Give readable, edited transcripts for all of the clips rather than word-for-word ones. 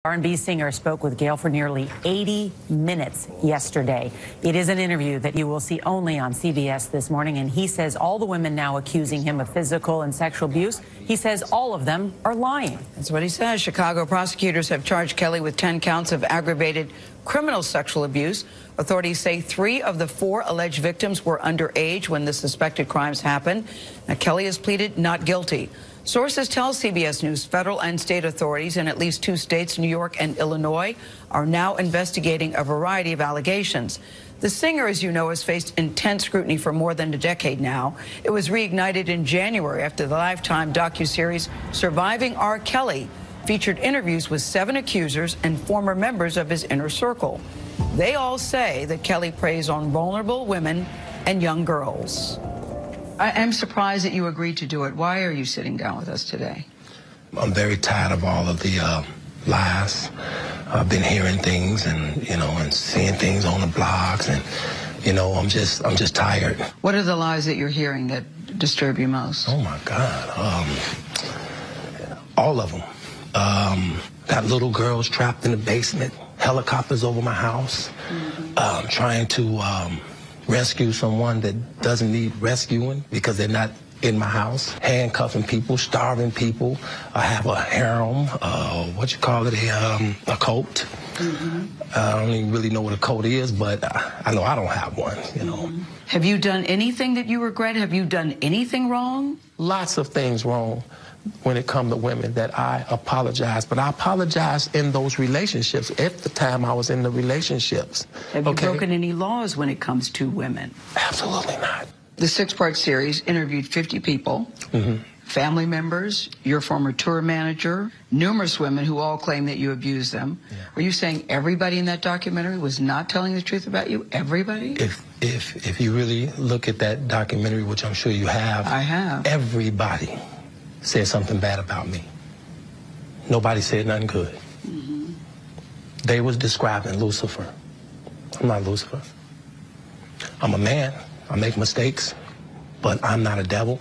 R&B singer spoke with Gayle for nearly 80 minutes yesterday. It is an interview that you will see only on CBS this morning, and he says all the women now accusing him of physical and sexual abuse, he says all of them are lying. That's what he says. Chicago prosecutors have charged Kelly with 10 counts of aggravated criminal sexual abuse. Authorities say 3 of the 4 alleged victims were underage when the suspected crimes happened. Now, Kelly has pleaded not guilty. Sources tell CBS News federal and state authorities in at least 2 states, New York and Illinois, are now investigating a variety of allegations. The singer, as you know, has faced intense scrutiny for more than a decade now. It was reignited in January after the Lifetime docuseries Surviving Rkelly featured interviews with 7 accusers and former members of his inner circle. They all say that Kelly preys on vulnerable women and young girls. I am surprised that you agreed to do it. Why are you sitting down with us today? I'm very tired of all of the lies. I've been hearing things and seeing things on the blogs, and I'm just tired. What are the lies that you're hearing that disturb you most? Oh my God, all of them. Got little girls trapped in the basement, helicopters over my house, trying to rescue someone that doesn't need rescuing because they're not in my house, handcuffing people, starving people. I have a harem, a cult. I don't even really know what a cult is, but I know I don't have one, Have you done anything that you regret? Have you done anything wrong? Lots of things wrong when it comes to women that I apologize, but I apologize in those relationships at the time I was in the relationships. Have you broken any laws when it comes to women? Absolutely not. The 6-part series interviewed 50 people, family members, your former tour manager, numerous women who all claim that you abused them. Yeah. Are you saying everybody in that documentary was not telling the truth about you? Everybody? If you really look at that documentary, which I'm sure you have, I have. Everybody said something bad about me. Nobody said nothing good. They was describing Lucifer. I'm not Lucifer. I'm a man. I make mistakes, but I'm not a devil,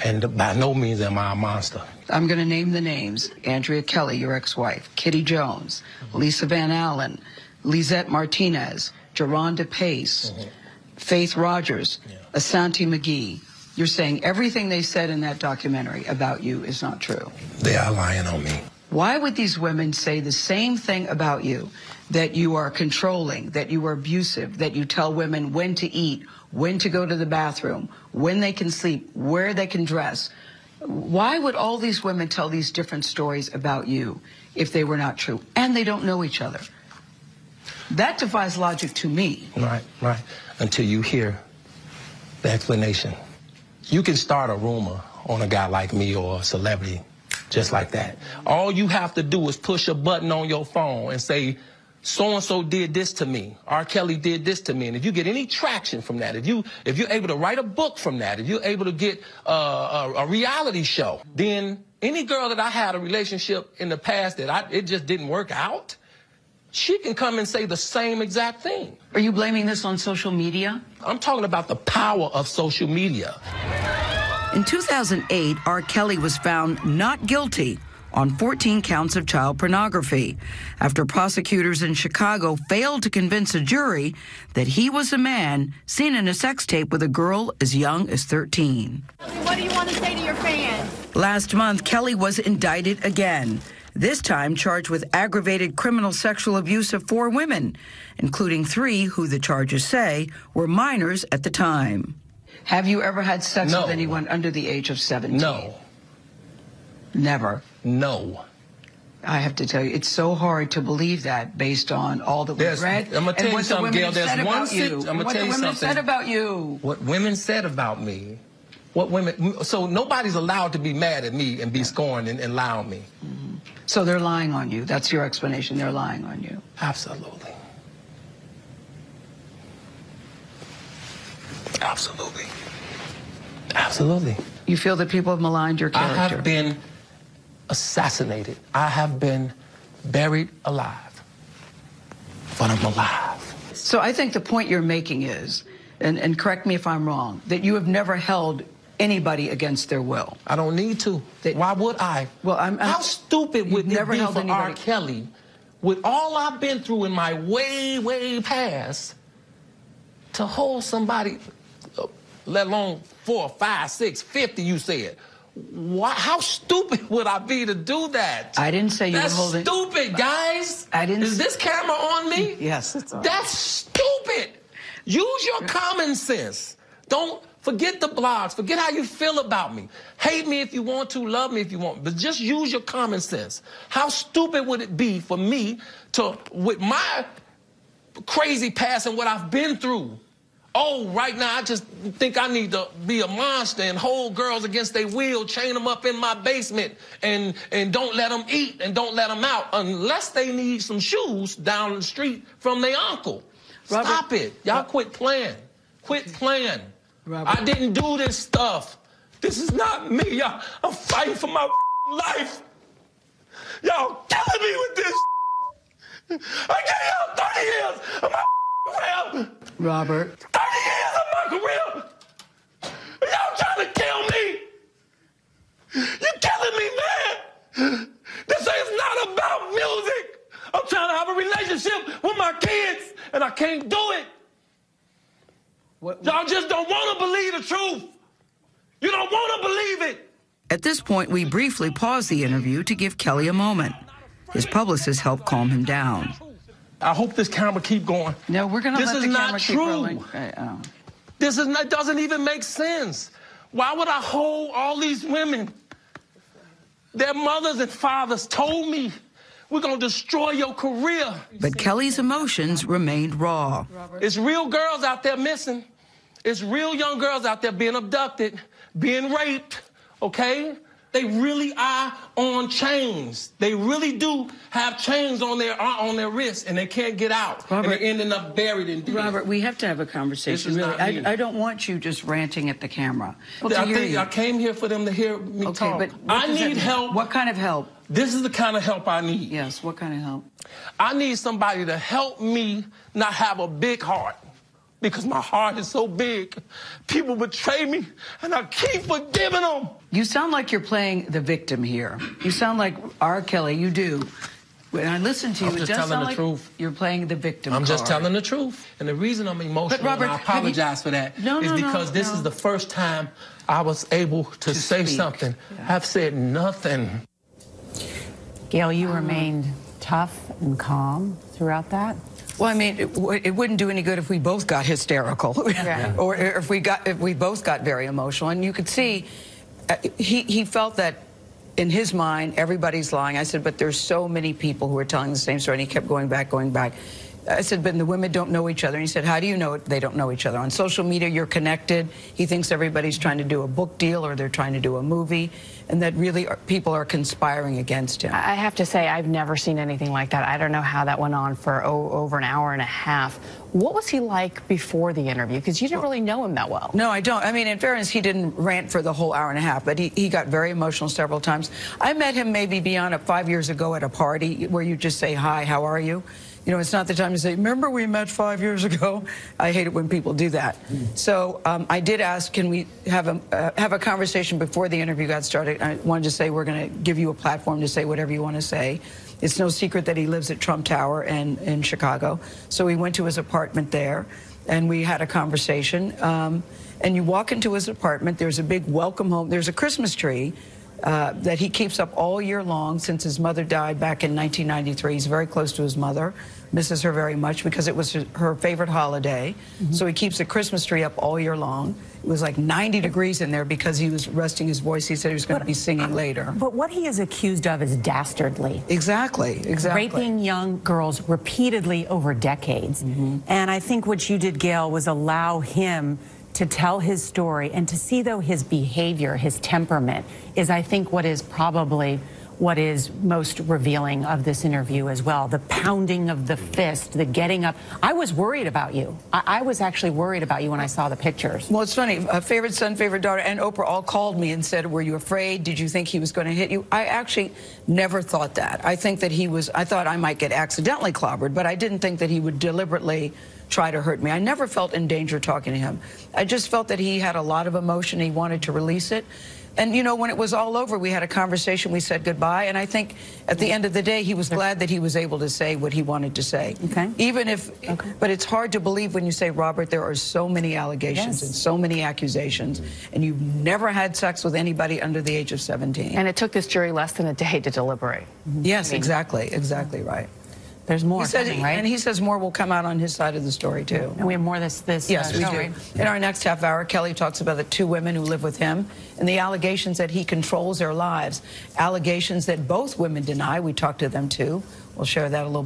and by no means am I a monster. I'm going to name the names. Andrea Kelly, your ex-wife, Kitty Jones, Lisa Van Allen, Lisette Martinez, Geronda Pace, Faith Rogers, Asante McGee. You're saying everything they said in that documentary about you is not true. They are lying on me. Why would these women say the same thing about you, that you are controlling, that you are abusive, that you tell women when to eat, when to go to the bathroom, when they can sleep, where they can dress? Why would all these women tell these different stories about you if they were not true? And they don't know each other. That defies logic to me. Right. Until you hear the explanation. You can start a rumor on a guy like me or a celebrity just like that. All you have to do is push a button on your phone and say, so-and-so did this to me. Rkelly did this to me. And if you get any traction from that, if you're able to write a book from that, if you're able to get a reality show, then any girl that I had a relationship in the past that it just didn't work out, she can come and say the same exact thing. Are you blaming this on social media? I'm talking about the power of social media. In 2008, Rkelly was found not guilty on 14 counts of child pornography after prosecutors in Chicago failed to convince a jury that he was a man seen in a sex tape with a girl as young as 13. What do you want to say to your fans? Last month, Kelly was indicted again, this time charged with aggravated criminal sexual abuse of 4 women, including 3 who the charges say were minors at the time. Have you ever had sex with anyone under the age of 17? No. Never? No. I have to tell you, it's so hard to believe that based on all that we've read. I'm going to tell you something, Gayle. There's one thing. I'm going to tell you something. What the women said about you. What women said about me. What women. So nobody's allowed to be mad at me and be scorned and lie on me. So they're lying on you. That's your explanation. They're lying on you. Absolutely. Absolutely. Absolutely. You feel that people have maligned your character? I have been assassinated. I have been buried alive. But I'm alive. So I think the point you're making is, and correct me if I'm wrong, that you have never held anybody against their will. I don't need to. Why would I? Well, how stupid would it be for Rkelly with all I've been through in my way, way past, to hold somebody, let alone 4, 5, 6, 50, you said. How stupid would I be to do that? I didn't say you were holding... That's stupid, guys. I didn't... Is this camera on me? Yes, it's on. That's stupid. Use your common sense. Don't forget the blogs. Forget how you feel about me. Hate me if you want to, love me if you want, but just use your common sense. How stupid would it be for me to, with my crazy past and what I've been through, oh, right now I just think I need to be a monster and hold girls against their will, chain them up in my basement, and don't let them eat and don't let them out unless they need some shoes down the street from their uncle. Robert, stop it. Y'all quit playing. Quit playing. Robert. I didn't do this stuff. This is not me, y'all. I'm fighting for my life. Y'all killing me with this. I gave y'all 30 years of my career. Robert. 30 years of my career. Y'all trying to kill me. You're killing me, man. This is not about music. I'm trying to have a relationship with my kids, and I can't do it. Y'all just don't want to believe the truth. You don't want to believe it. At this point, we briefly paused the interview to give Kelly a moment. His publicist helped calm him down. I hope this camera keep going. No, we're going to let the camera keep rolling. This is not true. Doesn't even make sense. Why would I hold all these women? Their mothers and fathers told me, we're going to destroy your career. But Kelly's emotions remained raw. It's real girls out there missing. It's real young girls out there being abducted, being raped, okay? They really are on chains. They really do have chains on their wrists, and they can't get out. Robert, and they're ending up buried in deep. Robert, we have to have a conversation. Really, I don't want you just ranting at the camera. I came here for them to hear me talk. But I need help. What kind of help? This is the kind of help I need. Yes, what kind of help? I need somebody to help me not have a big heart, because my heart is so big. People betray me, and I keep forgiving them. You sound like you're playing the victim here. You sound like Rkelly, you do. When I listen to you, it does sound like you're playing the victim I'm just telling the truth. And the reason I'm emotional, Robert, and I apologize for that, is because this is the first time I was able to say something. Yeah. I've said nothing. Gayle, you remained tough and calm throughout that? Well, I mean, it wouldn't do any good if we both got hysterical, or if we both got very emotional. And you could see, he felt that in his mind everybody's lying. I said, but there's so many people who are telling the same story. And he kept going back, going back. I said, but the women don't know each other. And he said, how do you know they don't know each other? On social media, you're connected. He thinks everybody's trying to do a book deal or they're trying to do a movie, and that really people are conspiring against him. I have to say, I've never seen anything like that. I don't know how that went on for over an hour and a half. What was he like before the interview? Because you didn't really know him that well. No, I don't. I mean, in fairness, he didn't rant for the whole hour and a half, but he got very emotional several times. I met him maybe beyond 5 years ago at a party where you just say, hi, how are you? You know, it's not the time to say, remember we met 5 years ago? I hate it when people do that. So I did ask, can we have a conversation before the interview got started? I wanted to say, we're going to give you a platform to say whatever you want to say. It's no secret that he lives at Trump Tower in Chicago. So we went to his apartment there, and we had a conversation. And you walk into his apartment, there's a big welcome home. There's a Christmas tree that he keeps up all year long since his mother died back in 1993. He's very close to his mother, misses her very much because it was her favorite holiday. So he keeps a Christmas tree up all year long. It was like 90 degrees in there because he was resting his voice. He said he was going to be singing later. But what he is accused of is dastardly. Exactly. Raping young girls repeatedly over decades. And I think what you did, Gayle, was allow him to tell his story and to see, though, his behavior, his temperament, is, I think, what is probably what is most revealing of this interview as well. The pounding of the fist, the getting up. I was worried about you. I was actually worried about you when I saw the pictures. Well, it's funny. Favorite son, favorite daughter, and Oprah all called me and said, were you afraid? Did you think he was going to hit you? I actually never thought that. I think that I thought I might get accidentally clobbered, but I didn't think that he would deliberately try to hurt me. I never felt in danger talking to him. I just felt that he had a lot of emotion. He wanted to release it. And, you know, when it was all over, we had a conversation, we said goodbye, and I think at the end of the day, he was glad that he was able to say what he wanted to say. Okay. Even if, but it's hard to believe when you say, Robert, there are so many allegations and so many accusations, and you've never had sex with anybody under the age of 17. And it took this jury less than a day to deliberate. Yes, exactly right. There's more He said, coming, right? and he says more will come out on his side of the story, too. And we have more this Yes, we do. story. In our next half hour, Kelly talks about the 2 women who live with him and the allegations that he controls their lives. Allegations that both women deny. We talked to them, too. We'll share that a little bit.